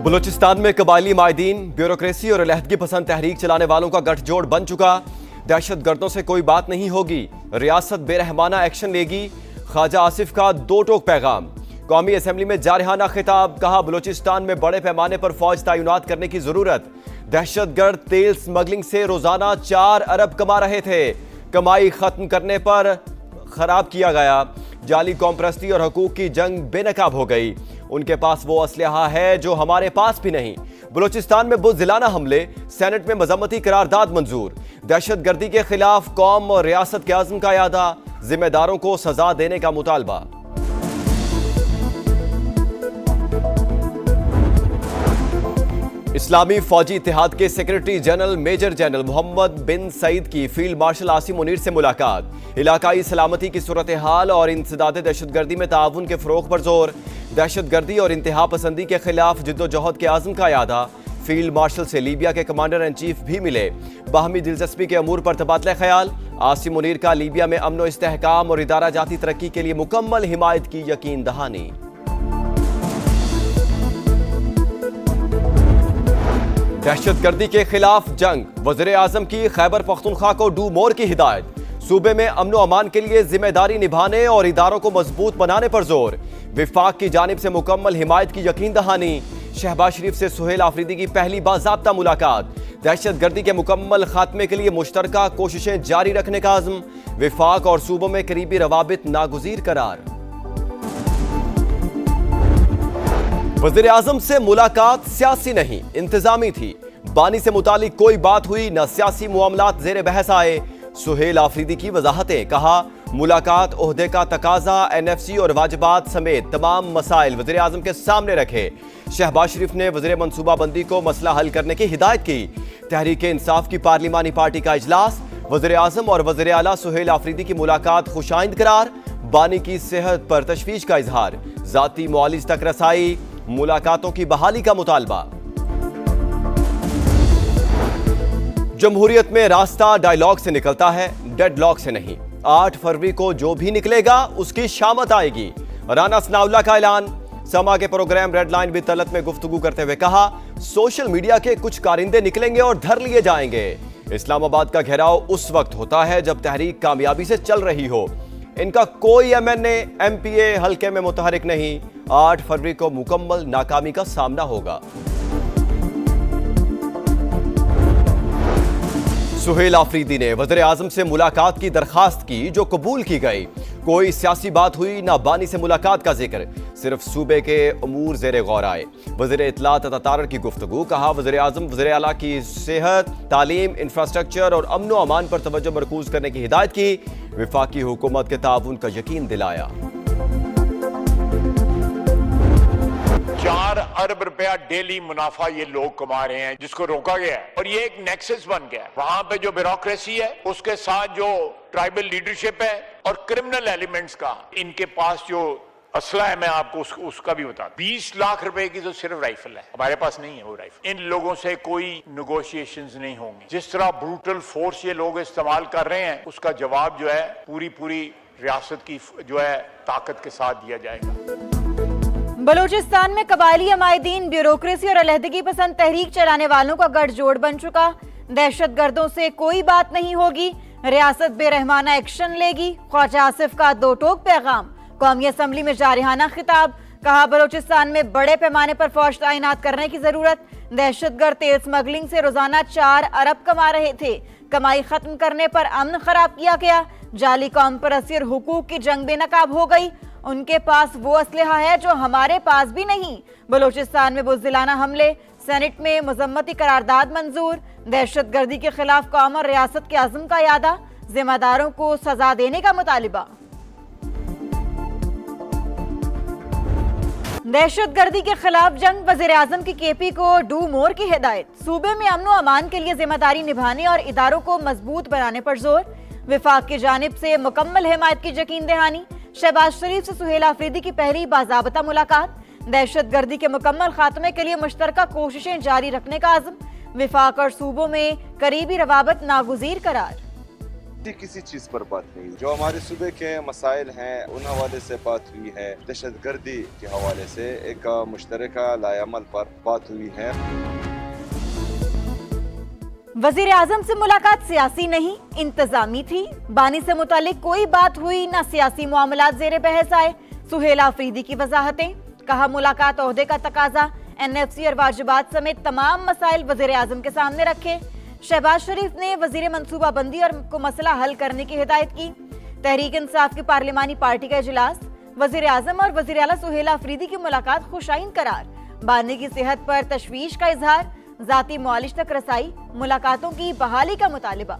बलूचिस्तान में कबायली माहिदीन, ब्यूरोक्रेसी और अलहदगी पसंद तहरीक चलाने वालों का गठजोड़ बन चुका। दहशतगर्दों से कोई बात नहीं होगी, रियासत बेरहमाना एक्शन लेगी। ख्वाजा आसिफ का दो टोक पैगाम। कौमी असम्बली में जारहाना खिताब, कहा बलूचिस्तान में बड़े पैमाने पर फौज तैनात करने की जरूरत। दहशतगर्द तेल स्मगलिंग से रोजाना 4 अरब कमा रहे थे, कमाई खत्म करने पर खराब किया गया। जाली कौमपरस्ती और हकूक की जंग बेनकाब हो गई। उनके पास वो असलहा है जो हमारे पास भी नहीं। बलूचिस्तान में बुज़दिलाना हमले, सेनेट में मजम्मती करारदाद मंजूर। दहशतगर्दी के खिलाफ कौम और रियासत के आज़म का यादा, जिम्मेदारों को सजा देने का मुतालबा। इस्लामी फौजी इत्तेहाद के secretary general major general Mohammed bin Saeed की फील्ड मार्शल आसिम मुनीर से मुलाकात। इलाकाई सलामती की सूरत हाल और इंसदाद दहशतगर्दी में ताउन के फरोग पर जोर। दहशतगर्दी और इंतहा पसंदी के खिलाफ जिद्दोजहद के आज़म का यादा। फील्ड मार्शल से लीबिया के कमांडर इन चीफ भी मिले, बाहमी दिलचस्पी के अमूर पर तबादला ख्याल। आसिम मुनीर का लीबिया में अमन व इस्तेहकाम और इदारा जाती तरक्की के लिए मुकम्मल हिमायत की यकीन दहानी। दहशतगर्दी के खिलाफ जंग, वज़ीर आज़म की खैबर पख्तूनख्वा को डू मोर की हिदायत। सूबे में अमन अमान के लिए जिम्मेदारी निभाने और इदारों को मजबूत बनाने पर जोर। विफाक की जानिब से मुकम्मल हिमायत की यकीन दहानी। शहबाज शरीफ से सुहेल आफरीदी की पहली बाज़ाब्ता मुलाकात। दहशतगर्दी के मुकम्मल खात्मे के लिए मुश्तरका कोशिशें जारी रखने का आज़म। विफाक और सूबों में करीबी रवाबित नागुज़ीर करार। वज़ीर आज़म से मुलाकात सियासी नहीं, इंतजामी थी। बानी से मुतालिक कोई बात हुई न सियासी मामलात ज़ेर बहस आए। सुहेल आफरीदी की वजाहतें, कहा मुलाकात ओहदे का तकाजा, NFC और वाजिबात समेत तमाम मसाइल वज़ीर आज़म के सामने रखे। शहबाज शरीफ ने वज़ीर मनसूबाबंदी को मसला हल करने की हिदायत की। तहरीक इंसाफ की पार्लिमानी पार्टी का इजलास, वज़ीर आज़म और वज़ीर आला सुहेल आफरीदी की मुलाकात खुशाइंद करार। बानी की सेहत पर तशवीश का इजहार, जाती मुआलिज तक रसाई, मुलाकातों की बहाली का मुतालबा। जमहूरियत में रास्ता डायलॉग से निकलता है, डेडलॉक से नहीं। 8 फरवरी को जो भी निकलेगा उसकी शामत आएगी। राना सनाउल्लाह का ऐलान। समा के प्रोग्राम रेड लाइन भी तलत में गुफ्तगू करते हुए कहा, सोशल मीडिया के कुछ कारिंदे निकलेंगे और धर लिए जाएंगे। इस्लामाबाद का घेराव उस वक्त होता है जब तहरीक कामयाबी से चल रही हो। इनका कोई MNA MPA हल्के में मुतहरिक नहीं। 8 फरवरी को मुकम्मल नाकामी का सामना होगा। सुहेल आफरीदी ने वज़ीर आज़म से मुलाकात की दरखास्त की जो कबूल की गई। कोई सियासी बात हुई ना बानी से मुलाकात का जिक्र, सिर्फ सूबे के अमूर ज़ेरे गौर आए। वज़ीर इत्तलात तारर की गुफ्तगू, कहा वज़ीर आज़म वज़ीर आला की सेहत, तालीम, इंफ्रास्ट्रक्चर और अमन अमान पर तवज्जो मरकूज करने की हिदायत की। विफाकी हुकूमत के ताउन का यकीन दिलाया। 4 अरब रुपया डेली मुनाफा ये लोग कमा रहे हैं, जिसको रोका गया है और ये एक नेक्सस बन गया है। वहां पे जो ब्यूरोक्रेसी है उसके साथ जो ट्राइबल लीडरशिप है और क्रिमिनल एलिमेंट्स का, इनके पास जो असला है, मैं आपको उसका भी बता दूं। 20 लाख रुपए की तो सिर्फ राइफल है, हमारे पास नहीं है वो राइफल। इन लोगों से कोई नेगोशिएशंस नहीं होंगे। जिस तरह ब्रूटल फोर्स ये लोग इस्तेमाल कर रहे हैं, उसका जवाब जो है पूरी रियासत की जो है ताकत के साथ दिया जाएगा। बलूचिस्तान में कबायली अमायदीन, ब्यूरोक्रेसी और अलहदगी पसंद तहरीक चलाने वालों का गठजोड़ बन चुका। दहशतगर्दों से कोई बात नहीं होगी, रियासत बेरहमाना एक्शन लेगी। ख्वाजा आसिफ का दो टोक पैगाम। कौमी असम्बली में जारहाना खिताब, कहा बलूचिस्तान में बड़े पैमाने पर फौज तैनात करने की जरूरत। दहशतगर्द तेल स्मगलिंग से रोजाना 4 अरब कमा रहे थे, कमाई खत्म करने पर अमन खराब किया गया। जाली कौमपरस्ती और हुकूक की जंग बेनकाब हो गई। उनके पास वो असलहा है जो हमारे पास भी नहीं। बलूचिस्तान में बुज़दिलाना हमले, सेनेट में मजम्मती करारदाद मंजूर। दहशतगर्दी के खिलाफ कौम और रियासत के आज़म का यादा, जिम्मेदारों को सजा देने का मुतालिबा। दहशतगर्दी के खिलाफ जंग, वज़ीर आज़म की KP को डू मोर की हिदायत। सूबे में अमन अमान के लिए जिम्मेदारी निभाने और इदारों को मजबूत बनाने पर जोर। विफाक की जानिब से मुकम्मल हिमायत की यकीन दहानी। शहबाज शरीफ से सुहेल आफरीदी की पहली बाज़ाब्ता मुलाकात। दहशतगर्दी के मुकम्मल खात्मे के लिए मुश्तरका कोशिशें जारी रखने का आज़म। विफाक और सूबों में करीबी रवाबत नागुज़ीर करार। किसी चीज पर बात नहीं। जो हमारे सूबे के मसाइल हैं उन हवाले से बात हुई है, दहशतगर्दी के हवाले से एक मुश्तरका लाएअमल पर बात हुई है। वजीर आजम से मुलाकात सियासी नहीं इंतजामी थी। बानी से मुतालिक कोई बात हुई ना सियासी मामलात जेर बहस आए। सुहेल आफरीदी की वजाहतें, कहा मुलाकात ओहदे का तकाजा, NFC और वाजिबात समेत तमाम मसाइल वजीर आजम के सामने रखे। शहबाज शरीफ ने वजीर मनसूबाबंदी और को मसला हल करने की हिदायत की। तहरीक इंसाफ की पार्लिमानी पार्टी का इजलास, वजीर आजम और वजीर आला सुहेल आफरीदी की मुलाकात खुशाइन करार। बानी की सेहत पर तशवीश का इजहार, जाती मुआलिज तक रसाई, मुलाकातों की बहाली का मुतालिबा।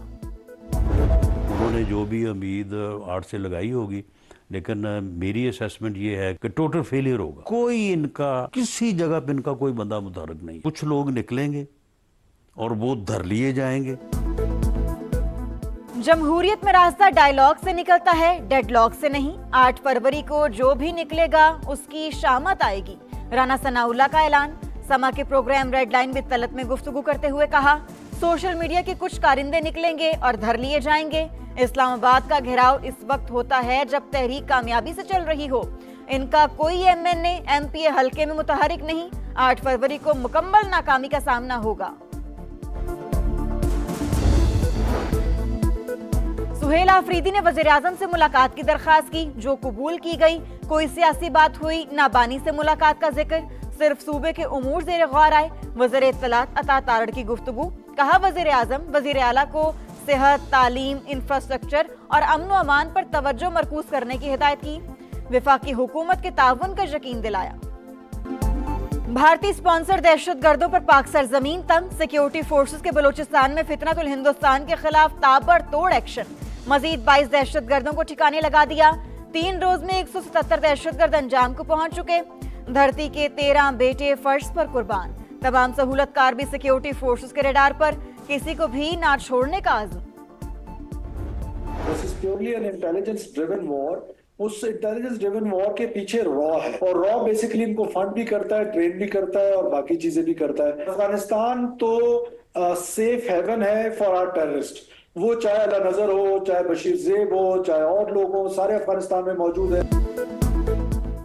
उन्होंने जो भी उम्मीद 8 से लगाई होगी, लेकिन मेरी असेसमेंट ये है कि टोटल फेलियर होगा। कोई इनका किसी जगह पे इनका कोई बंदा मुतारक नहीं। कुछ लोग निकलेंगे और वो धर लिए जाएंगे। जमहूरियत में रास्ता डायलॉग से निकलता है, डेडलॉक से नहीं। 8 फरवरी को जो भी निकलेगा उसकी शामत आएगी, राना सनाउल्लाह का ऐलान। समा के प्रोग्राम रेड लाइन भी तलत में गुफ्तगू करते हुए कहा, सोशल मीडिया के कुछ कारिंदे निकलेंगे और धर लिए जाएंगे। इस्लामाबाद का घेराव इस वक्त होता है जब तहरीक कामयाबी से चल रही हो। इनका कोई MNA MPA हल्के में मुतहरिक नहीं। 8 फरवरी को मुकम्मल नाकामी का सामना होगा। सुहेल आफरीदी ने वजीर आजम से मुलाकात की दरखास्त की, जो कबूल की गई। कोई सियासी बात हुई ना, बानी से मुलाकात का जिक्र, सिर्फ सूबे के उमूर जेर गौर आए। वज़ीर इत्तलात अता तारड़ की गुफ्तगू, कहा वजीर आजम वजीर आला को सेहत, तालीम, इंफ्रास्ट्रक्चर और अमन व अमान पर तवज्जो मरकूज करने की हिदायत की। विफाकी हुकूमत के ताउन का यकीन दिलाया। भारतीय स्पॉन्सर दहशतगर्दों पर पाक सरजमीन तंग, सिक्योरिटी फोर्सेस के बलूचिस्तान में फितनतुल हिंदुस्तान के खिलाफ ताबड़तोड़ एक्शन। मजीद 22 दहशतगर्दों को ठिकाने लगा दिया। 3 रोज में 177 दहशतगर्द अंजाम को पहुंच चुके। धरती के 13 बेटे फर्श पर कुर्बान। तमाम सहूलतकार भी सिक्योरिटी फोर्सेस के रडार पर, किसी को भी ना छोड़ने का आज़म। This is purely an intelligence driven war. उस इंटेलिजेंस ड्रिवन वॉर के पीछे रॉ है, और रॉ बेसिकली इनको फंड भी करता है, ट्रेन भी करता है और बाकी चीजें भी करता है। अफगानिस्तान तो सेफ हेवन है फॉर आवर टेररिस्ट। वो चाहे अला नजर हो, चाहे बशीर जेब हो, चाहे और लोग हो, सारे अफगानिस्तान में मौजूद है।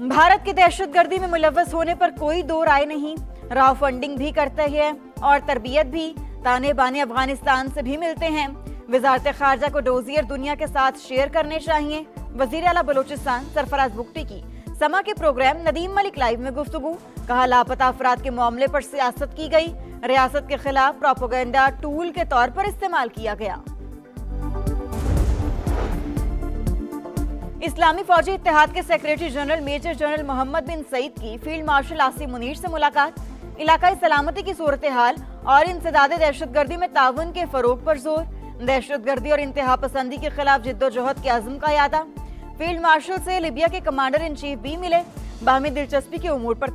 भारत की दहशतगर्दी में मुलव्वस होने पर कोई दो राय नहीं। राव फंडिंग भी करते हैं और तरबियत भी। ताने बाने अफगानिस्तान से भी मिलते हैं। वजारत खारजा को डोजियर दुनिया के साथ शेयर करने चाहिए। वजीर आला बलोचिस्तान सरफराज बुगटी की समा के प्रोग्राम नदीम मलिक लाइव में गुफ्तगू, कहा लापता अफराद के मामले पर सियासत की गई। रियासत के खिलाफ प्रोपेगेंडा टूल के तौर पर इस्तेमाल किया गया। इस्लामी फौजी इत्तेहाद के secretary general major general Mohammed bin Saeed की फील्ड मार्शल आसिम मुनीर से मुलाकात। इलाकाई सलामती की सूरत हाल और इंसदाद दहशतगर्दी में ताउन के फरोग पर जोर। दहशतगर्दी और इंतहा पसंदी के खिलाफ जिद्दोजहद के अज़्म का यादा। फील्ड मार्शल से लिबिया के कमांडर इन चीफ भी मिले। बाहमी दिलचस्पी के उमूर पर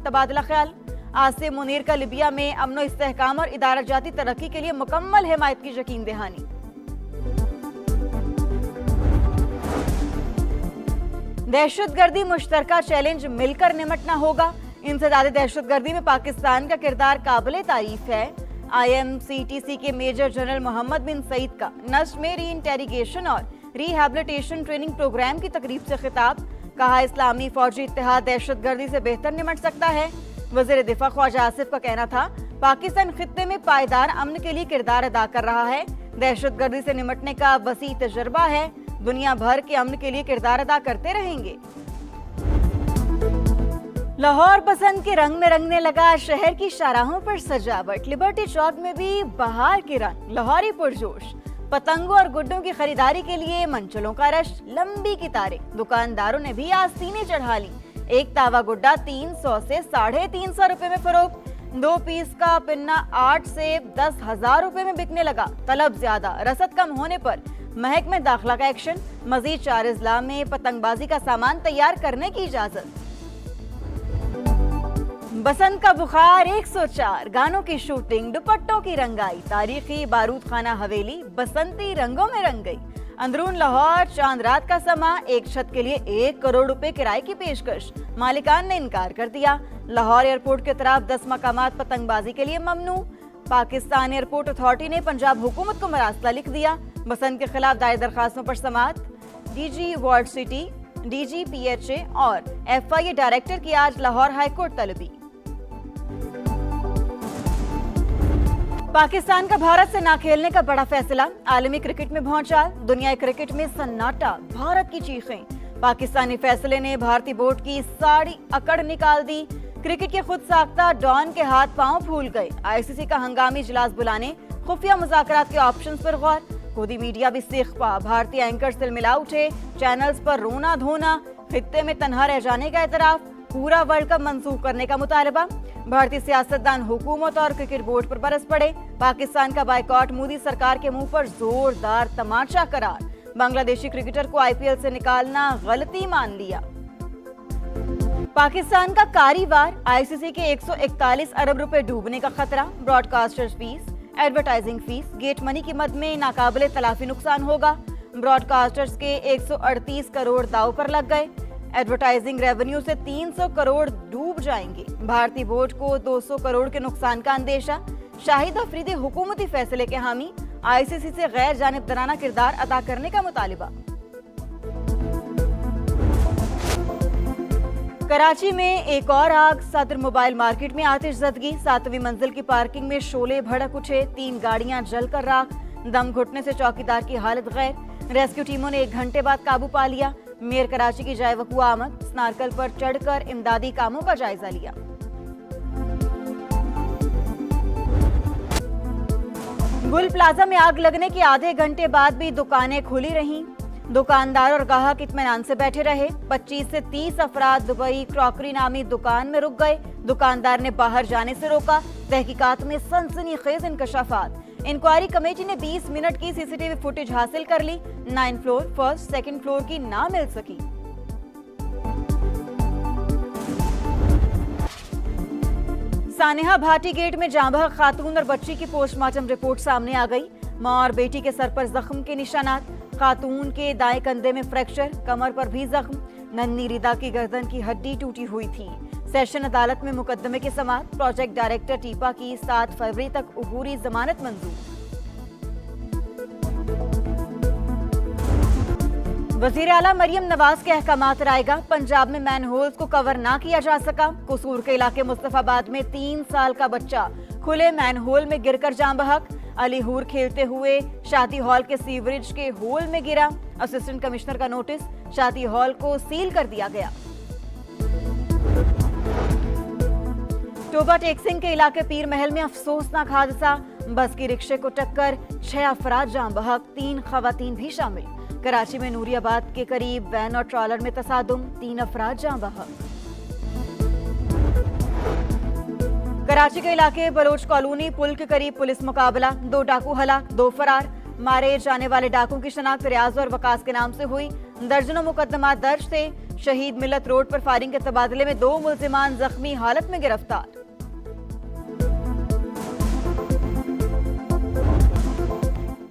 तबादला ख्याल। आसिम मुनीर का लिबिया में अमनो इस्तेहकाम और इदारा जाती तरक्की के लिए मुकम्मल हिमायत की यकीन दहानी। दहशतगर्दी मुश्तरका चैलेंज, मिलकर निमटना होगा। इंसदाद दहशतगर्दी में पाकिस्तान का किरदार काबिल तारीफ है। IMCTC के major general Mohammed bin Saeed का नस्र में री इंटेरिगेशन और रिहैबिलिटेशन ट्रेनिंग प्रोग्राम की तकरीब से खिताब, कहा इस्लामी फौजी इत्तेहाद दहशतगर्दी से बेहतर निमट सकता है। वज़ीर दिफा ख्वाजा आसिफ का कहना था, पाकिस्तान खित्ते में पायदार अमन के लिए किरदार अदा कर रहा है। दहशतगर्दी से निमटने का वसी तजर्बा है। दुनिया भर के अमन के लिए किरदार अदा करते रहेंगे। लाहौर पसंद के रंग में रंगने लगा शहर की शाहराहों पर सजावट। लिबर्टी चौक में भी बहार के रंग, लाहौरी पुरजोश। पतंगों और गुड्डों की खरीदारी के लिए मंचलों का रश, लंबी कितारें। दुकानदारों ने भी आस्तीनें चढ़ा ली। एक तावा गुड्डा 300 से 350 रुपए में फरोख्त। 2 पीस का पिन्ना 8 से 10,000 रुपए में बिकने लगा। तलब ज्यादा, रसद कम होने पर महक में दाखिला का एक्शन। मजीद 4 अजला में पतंगबाजी का सामान तैयार करने की इजाजत। बसंत का बुखार 104, गानों की शूटिंग, दुपट्टों की रंगाई। तारीखी बारूद खाना हवेली बसंती रंगों में रंग गई। अंदरून लाहौर चांद रात का समा। एक छत के लिए 1 करोड़ रुपए किराए की पेशकश, मालिकान ने इनकार कर दिया। लाहौर एयरपोर्ट के तरफ 10 मकामात पतंगबाजी के लिए ममनू। पाकिस्तान एयरपोर्ट अथॉरिटी ने पंजाब हुकूमत को मरासला लिख दिया। बसंत के खिलाफ दायर दरखास्तों पर समाअत। DG ward city, DG PHA और एफआईए डायरेक्टर की आज लाहौर हाईकोर्ट तलबी। पाकिस्तान का भारत से ना खेलने का बड़ा फैसला, आलमी क्रिकेट में भौचाल, दुनियाई क्रिकेट में सन्नाटा, भारत की चीखें। पाकिस्तानी फैसले ने भारतीय बोर्ड की सारी अकड़ निकाल दी। क्रिकेट के खुद साख्ता डॉन के हाथ पांव फूल गए। आईसीसी का हंगामी इजलास बुलाने, खुफिया मुज़ाकरात के ऑप्शंस पर गौर। खुदी मीडिया भी सीखपा, भारतीय एंकर तिलमिला उठे, चैनल्स पर रोना धोना, खित्ते में तन्हा रह जाने का एतराफ, पूरा वर्ल्ड कप मंसूख करने का मुतालबा। भारतीय सियासतदान हुकूमत और क्रिकेट बोर्ड पर बरस पड़े। पाकिस्तान का बायकॉट मोदी सरकार के मुंह पर जोरदार तमाचा करार। बांग्लादेशी क्रिकेटर को आईपीएल से निकालना गलती मान लिया। पाकिस्तान का कारीवार, आईसीसी के 141 अरब रुपए डूबने का खतरा। Broadcasters fees, advertising fees, get money की मद में नाकाबिले तलाफी नुकसान होगा। ब्रॉडकास्टर्स के 138 करोड़ दाव पर लग गए। एडवर्टाइजिंग रेवेन्यू से 300 करोड़ डूब जाएंगे। भारतीय बोर्ड को 200 करोड़ के नुकसान का अंदेशा। शाहिद अफरीदी हुकूमती फैसले के हामी, आईसीसी से गैर जानिबदाराना किरदार अदा करने का मुतालिबा। कराची में एक और आग, सदर मोबाइल मार्केट में आतिशज़दगी। 7वीं मंजिल की पार्किंग में शोले भड़क उठे, 3 गाड़ियां जलकर राख। दम घुटने से चौकीदार की हालत गैर। रेस्क्यू टीमों ने 1 घंटे बाद काबू पा लिया। मेयर कराची की जाए वकूआ आमद, स्नारकल पर चढ़कर इमदादी कामों का जायजा लिया। गुल प्लाजा में आग लगने के आधे घंटे बाद भी दुकानें खुली रहीं। दुकानदार और ग्राहक इत्मीनान से बैठे रहे। 25 से 30 अफराद दुबई क्रॉकरी नामी दुकान में रुक गए। दुकानदार ने बाहर जाने से रोका। तहकीकात में सनसनीखेज इंकशाफात। इंक्वायरी कमेटी ने 20 मिनट की सीसीटीवी फुटेज हासिल कर ली। 9 फ्लोर, फर्स्ट, सेकंड फ्लोर की ना मिल सकी। सानेहा भाटी गेट में जांबहक खातून और बच्ची की पोस्टमार्टम रिपोर्ट सामने आ गई। मां और बेटी के सर पर जख्म के निशानात। खातून के दाएं कंधे में फ्रैक्चर, कमर पर भी जख्म। नन्ही रिदा की गर्दन की हड्डी टूटी हुई थी। सेशन अदालत में मुकदमे के समाअत। प्रोजेक्ट डायरेक्टर टीपा की 7 फरवरी तक उबूरी जमानत मंजूर। वजीर आला मरियम नवाज के अहकामात रायगा। पंजाब में मैनहोल्स को कवर ना किया जा सका। कसूर के इलाके मुस्तफाबाद में 3 साल का बच्चा खुले मैनहोल में गिरकर जान बहक। अलीहूर खेलते हुए शादी हॉल के सीवरेज के होल में गिरा। असिस्टेंट कमिश्नर का नोटिस, शादी हॉल को सील कर दिया गया। टोबा टेक्सिंग के इलाके पीर महल में अफसोसनाक हादसा। बस की रिक्शे को टक्कर, 6 अफराद जान बहक, 3 खवातीन भी शामिल। कराची में नूरियाबाद के करीब वैन और ट्रॉलर में तसादुम, 3 अफराद जान बहक। कराची के इलाके बलोच कॉलोनी पुल के करीब पुलिस मुकाबला। 2 डाकू हलाक, 2 फरार। मारे जाने वाले डाकुओं की शनाख्त रियाज और वकास के नाम से हुई। दर्जनों मुकदमा दर्ज थे। शहीद मिल्लत रोड पर फायरिंग के तबादले में 2 मुल्जिमान जख्मी हालत में गिरफ्तार।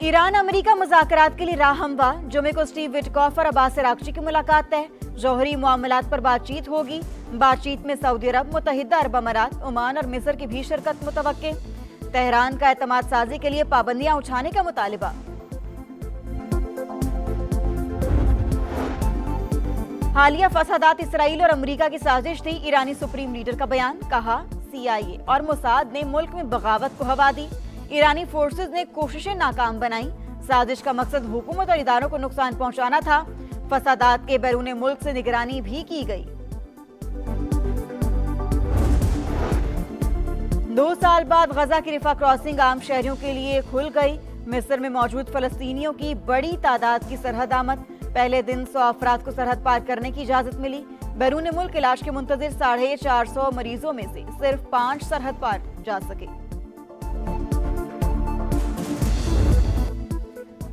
ईरान अमेरिका मुज़ाकरात के लिए राह हमवार। जुमे को स्टीव विटकॉफ और अब्बास अरागची की मुलाकात तय। जौहरी मामलात पर बातचीत होगी। बातचीत में सऊदी अरब, मुत्तहिदा अरब अमारात, ओमान और मिस्र की भी शिरकत मुतवक्के। तेहरान का एतमाद साजी के लिए पाबंदियां उठाने का मुतालिबा। हालिया फसादात इसराइल और अमेरिका की साजिश थी। ईरानी सुप्रीम लीडर का बयान, कहा CIA और मोसाद ने मुल्क में बगावत को हवा दी। ईरानी फोर्सेस ने कोशिशें नाकाम बनाई। साजिश का मकसद हुकूमत और इदारों को नुकसान पहुंचाना था। फसादात के बैरून मुल्क से निगरानी भी की गई। 2 साल बाद गजा की रिफा क्रॉसिंग आम शहरियों के लिए खुल गई। मिस्र में मौजूद फलस्तीनियों की बड़ी तादाद की सरहद आमद। पहले दिन 100 अफराद को सरहद पार करने की इजाजत मिली। बैरून मुल्क इलाज के मुंतजिर 450 मरीजों में से सिर्फ 5 सरहद पार जा सके।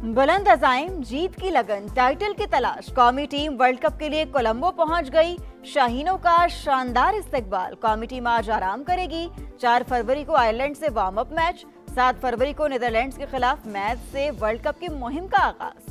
बुलंद अज़ाइम, जीत की लगन, टाइटल की तलाश। कौमी टीम वर्ल्ड कप के लिए कोलंबो पहुंच गई। शाहीनों का शानदार इस्तकबाल। कौमी टीम आज आराम करेगी। 4 फरवरी को आयरलैंड से वार्म अप मैच। 7 फरवरी को नीदरलैंड्स के खिलाफ मैच से वर्ल्ड कप की मुहिम का आगाज।